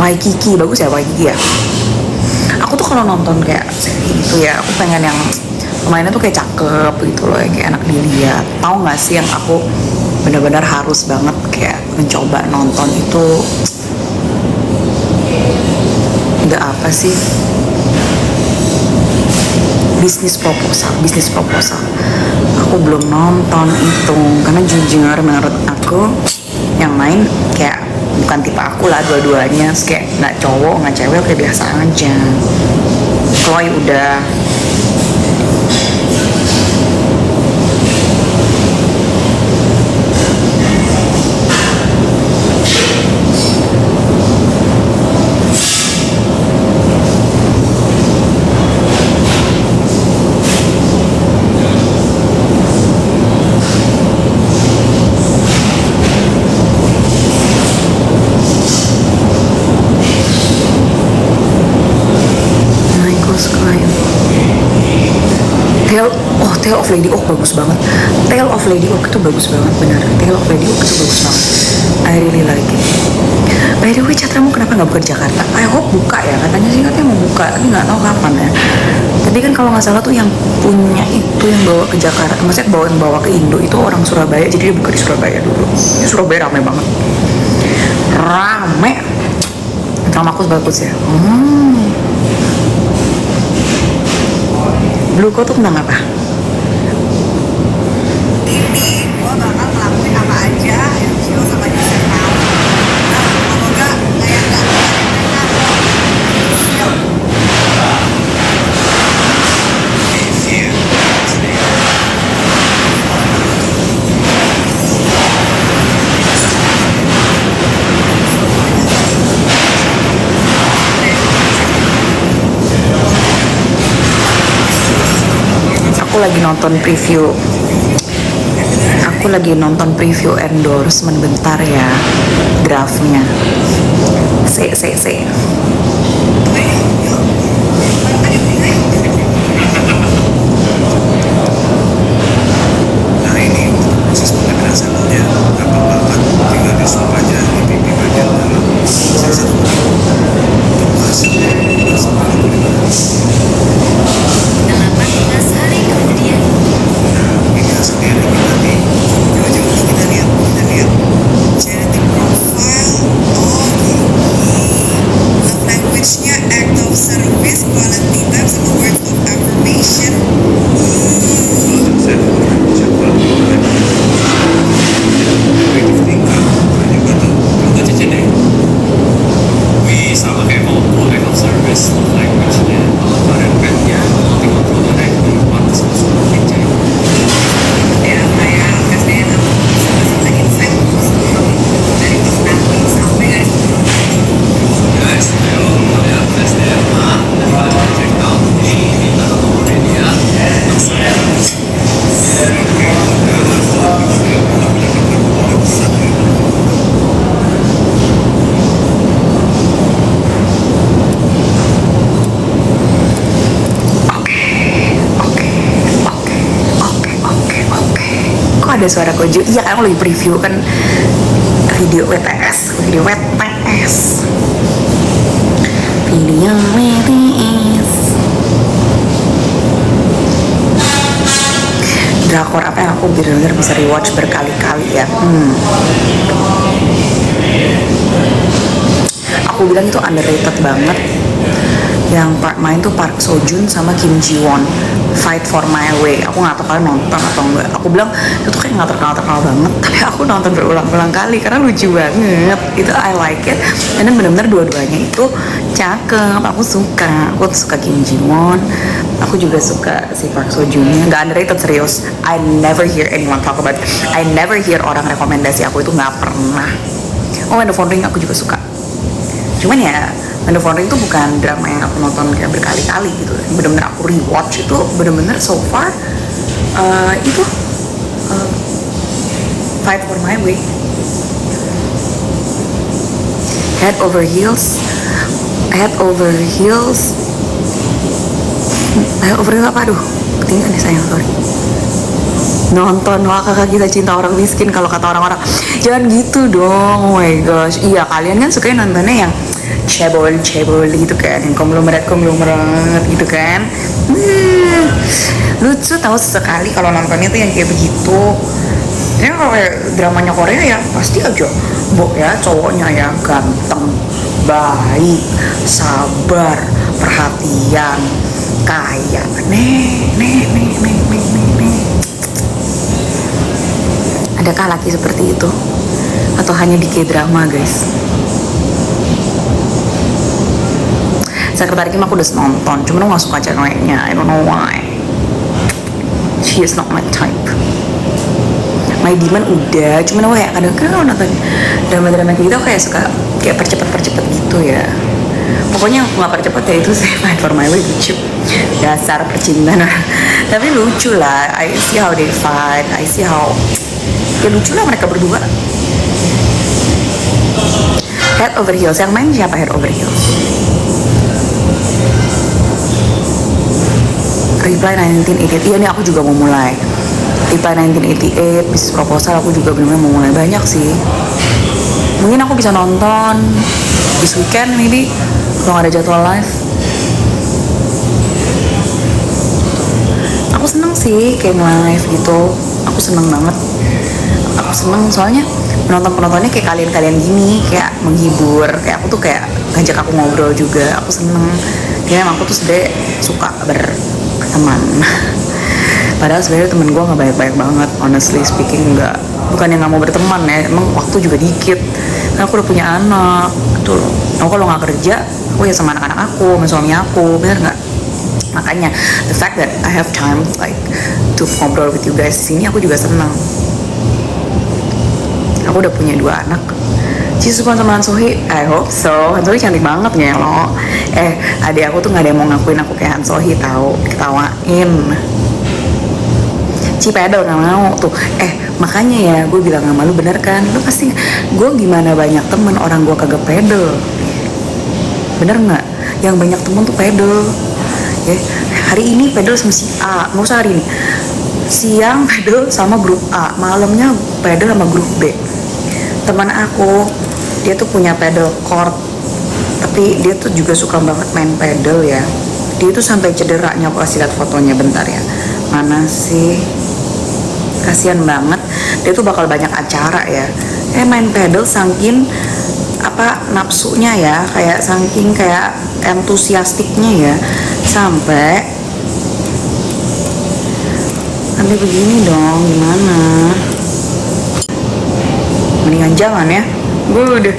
Waikiki, bagus ya Waikiki ya. Aku tuh kalau nonton kayak seri gitu ya, aku pengen yang pemainnya tuh kayak cakep gitu loh, yang kayak enak dilihat. Tahu nggak sih yang aku benar-benar harus banget kayak mencoba nonton itu, nggak apa sih, bisnis proposal. Aku belum nonton itu karena jujur menurut aku yang main kayak bukan tipe aku lah dua-duanya, kayak nggak cowok nggak cewek kayak biasa aja. Chloe udah, Tale of Lady Oak bagus banget. Tale of Lady Oak itu bagus banget, benar. Tale of Lady Oak itu bagus banget. I really like it. By the way, Catramu kenapa nggak buka di Jakarta? I hope buka ya, katanya sih katanya mau buka, tapi nggak tahu kapan ya. Tapi kan kalau nggak salah tuh yang punya itu yang bawa ke Jakarta, maksudnya bawa ke Indo itu orang Surabaya, jadi dia buka di Surabaya dulu. Surabaya rame banget. Rame. Drama aku bagus ya. Blue Code tuh tentang apa? Ini gue bakal ngelakuin apa aja yang Cio sama Jason mau. Nah, kalau enggak kayak enggak aku lagi nonton preview endorsement bentar ya, draftnya. Se. Nah ini proses pengendasaannya gampang banget, tinggal disuap aja di pipi bagian dalam satu tunggas bersama 18 hari kemudian. kita sendiri kita nih coba kita lihat genetic profile. Oh love language-nya act of service, quality time, sama words of affirmation. Creative thinker juga tuh Itu Cici deh. Wih, sama kayak Oppo, act of service, love language-nya, kalau kemarin kan ya, tinggal produk pantas masuk Cici. Ya kayak tes DNA sama insight dari personality sampai garis Guys, ayo lihat tes DNA, check out di Tokopedia. Kok ada suara Kojo? Iya kan, aku lagi preview kan video WTS. Drakor apa yang aku bener-bener bisa rewatch berkali-kali ya? Aku bilang itu underrated banget. Yang main tuh Park Seo Joon sama Kim Ji Won, Fight for My Way. Aku nggak tahu kalian nonton atau enggak. Aku bilang itu kayak nggak terkenal banget, tapi aku nonton berulang-ulang kali karena lucu banget. Itu I like it. Dan benar-benar dua-duanya itu cakep. Aku suka Kim Ji Won. Aku juga suka si Park Seo Joon-nya. Nggak underrated, serius. I never hear anyone talk about it. I never hear orang rekomendasi aku itu, nggak pernah. Oh, When the Phone Ring aku juga suka. Cuman ya When the Phone Ring itu bukan drama yang aku nonton kayak berkali-kali gitu. Bener-bener aku rewatch itu, bener-bener so far itu Fight for My Way. Head Over Heels apa? Aduh, ketinggalan nih sayang, sorry. Nonton Wah Kakak Kita Cinta Orang Miskin. Kalau kata orang-orang jangan gitu dong, oh my gosh. Iya, kalian kan sukanya nontonnya yang cebol gitu kan, yang konglomerat gitu kan. Lucu tahu sekali kalau nontonnya tuh yang kayak begitu. Ya kalau kayak dramanya Korea ya pasti aja ya cowoknya ya ganteng, baik, sabar, perhatian, kaya. Nih. Adakah laki seperti itu? Atau hanya di K-drama, guys? Sekretari Kim aku udah nonton, cuman aku gak suka ceweknya. I don't know why. She is not my type. My Demand udah, cuman aku kayak kadang-kadang kalau nonton drama-drama kayak gitu aku kayak suka kayak percepet gitu ya. Pokoknya aku gak percepet ya itu saya Fight for My Way lucu. Dasar percintaan. Tapi lucu lah, I see how they fight, I see how ya lucu lah mereka berdua. Head Over Heels, yang main siapa Head Over Heels? Reply 1988, iya nih aku juga mau mulai. Reply 1988, Business Proposal aku juga benar-benar mau mulai, banyak sih. Mungkin aku bisa nonton this weekend maybe kalau ada jadwal live. Aku seneng sih kayak live gitu, aku seneng banget. Aku seneng soalnya penontonnya kayak kalian gini, kayak menghibur, kayak aku tuh kayak ngajak aku ngobrol juga, aku seneng. Kayak emang aku tuh sebenernya suka berteman. Padahal sebenarnya temen gue nggak banyak banget, honestly speaking. Bukan yang nggak mau berteman ya, emang waktu juga dikit. Karena aku udah punya anak, gitu loh. Aku kalau nggak kerja, aku ya sama anak-anak aku, sama suami aku, bener nggak? Makanya the fact that I have time like to ngobrol with you guys di sini, aku juga senang. Aku udah punya 2 anak. Jisoo sama Han Sohee, I hope so. Han Sohee cantik banget ya lo. Adik aku tuh nggak ada yang mau ngakuin aku kayak Han Sohee tahu, ketawain. Pedal nggak mau tuh. Makanya ya gue bilang sama lu, bener kan? Lu pasti gue gimana banyak temen orang gue kagak pedal. Bener nggak? Yang banyak temen tuh pedal. Ya, hari ini pedal sama si A, nggak usah hari ini. Siang pedal sama grup A, malamnya pedal sama grup B. Teman aku, dia tuh punya pedal court, tapi dia tuh juga suka banget main pedal ya. Dia tuh sampai cederanya, aku kasih lihat fotonya bentar ya. Mana sih? Kasian banget, dia tuh bakal banyak acara ya. Main pedal saking nafsunya ya, kayak saking kayak entusiastiknya ya, sampai begini dong, gimana? Mendingan jangan ya. Gue udah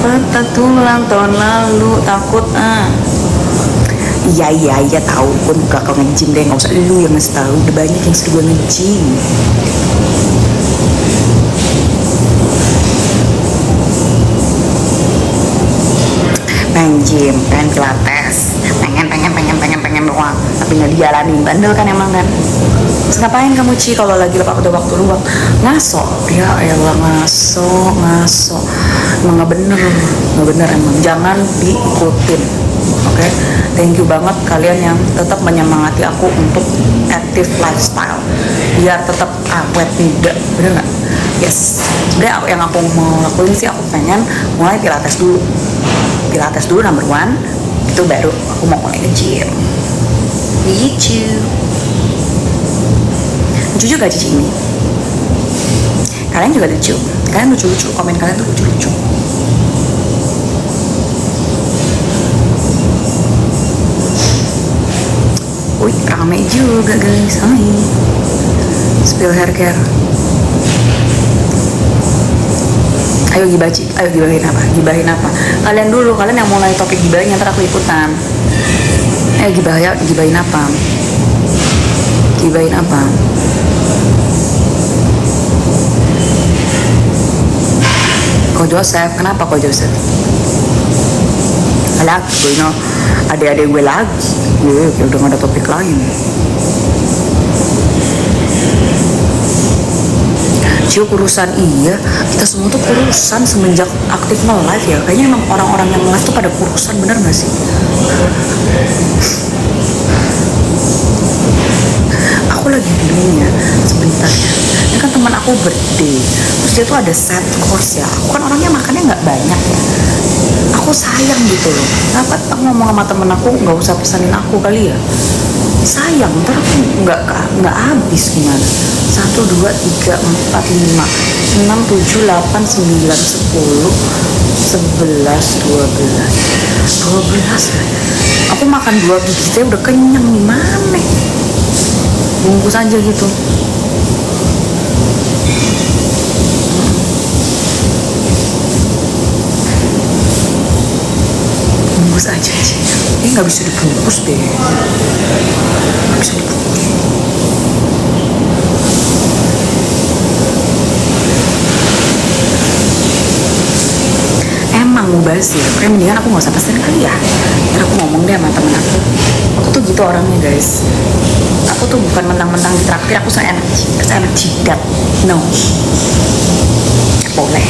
patah tulang tahun lalu, takut Iya tahu, gue gak nge-gym deh, nggak usah lu yang ngasih tahu, udah banyak yang suruh gue nge-gym. Pengen gym, pengen pilates, pengen doang, tapi nggak dijalanin, bandel kan emang kan. Terus ngapain kamu kalau lagi ada waktu luang? Ngaso, ya elah ngaso, emang nggak bener emang, jangan diikutin. Oke, thank you banget kalian yang tetap menyemangati aku untuk active lifestyle biar tetap awet muda, bener nggak? Yes, sebenarnya yang aku mau lakuin sih, aku pengen mulai pilates dulu number 1, itu baru aku mau mulai nge-gym gitu. Lucu juga cici ini, kalian juga lucu, komen kalian tuh lucu. Wih, rame juga guys. Hai. Spill hair care. Ayo gibahin apa? Kalian dulu, kalian yang mulai topik gibahin, ntar aku ikutan. Gibahin apa? Ko Joseph, kenapa Ko Joseph? Lagi gue adik-adik gue lagi, kayak udah gak ada topik lain. Kurusan, iya, kita semua tuh kurusan semenjak aktif nge-live ya. Kayaknya emang orang-orang yang nge-live tuh pada kurusan, bener gak sih? Aku lagi bingung ya, sebentar ya. Ini kan teman aku birthday, terus dia tuh ada set course ya. Aku kan orangnya makannya nggak banyak ya, aku sayang gitu loh. Kenapa aku ngomong sama temen aku nggak usah pesanin aku kali ya, sayang ntar aku nggak habis gimana. 1 2 3 4 5 6 7 8 9 10 11 12 aku makan 2 biji teh udah kenyang. Gimana bungkus aja gitu. Bungkus aja sih, ini nggak bisa dibungkus deh, nggak bisa dibungkus. Emang mubazir, kayak mendingan aku nggak usah pesen kali ya. Ntar aku ngomong deh sama temen aku tuh gitu orangnya guys. Aku tuh bukan mentang-mentang ditraktir aku seenak jidat, no, boleh.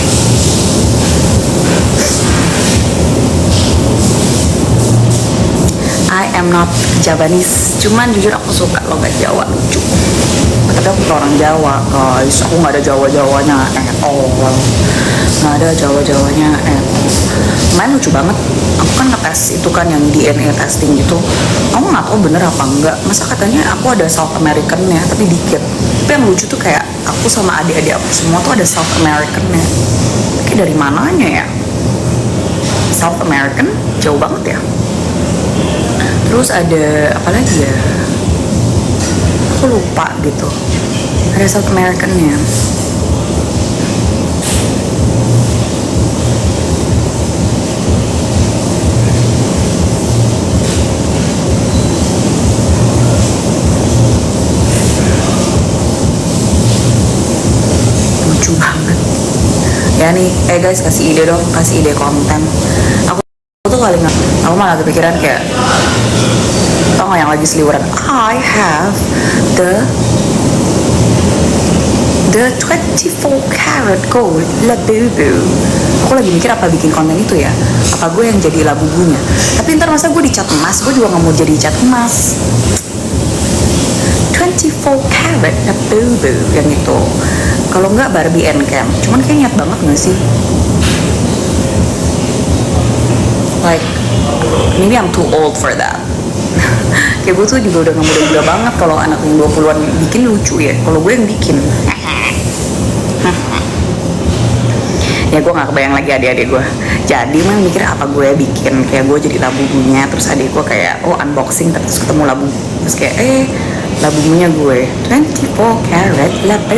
I am not Javanese, cuman jujur aku suka logat Jawa lucu. Tapi aku bukan orang Jawa guys, aku nggak ada Jawa-Jawanya at all, nggak ada Jawa-Jawanya at all. Main lucu banget, aku kan ngetes itu kan yang DNA testing gitu. Aku nggak tahu bener apa enggak, masa katanya aku ada South American-nya tapi dikit. Tapi yang lucu tuh kayak aku sama adik-adik aku semua tuh ada South American-nya. Kayak dari mananya ya? South American jauh banget ya. Terus ada apa lagi ya? Aku lupa gitu. Ada South American-nya. Lucu banget. Ya nih, guys kasih ide dong, kasih ide konten. Aku tuh kali nggak, aku malah kepikiran kayak, tau nggak yang lagi seliweran? I have the 24 karat gold Labubu. Aku lagi mikir apa bikin konten itu ya, apa gue yang jadi Labubunya. Tapi ntar masa gue dicat emas, gue juga nggak mau jadi cat emas. 24 karat Labubu yang itu. Kalau nggak Barbie and Ken, cuman kayak niat banget nggak sih? Like maybe I'm too old for that. Kayak gue tuh juga udah gak muda-muda banget. Kalau anak yang 20-an bikin lucu ya, kalau gue yang bikin ya gue gak kebayang lagi adik-adik gue. Jadi mah mikir apa gue bikin, kayak gue jadi Labubunya, terus adik gue kayak unboxing, terus ketemu Labu, terus kayak Labubunya gue 24 karat Labu.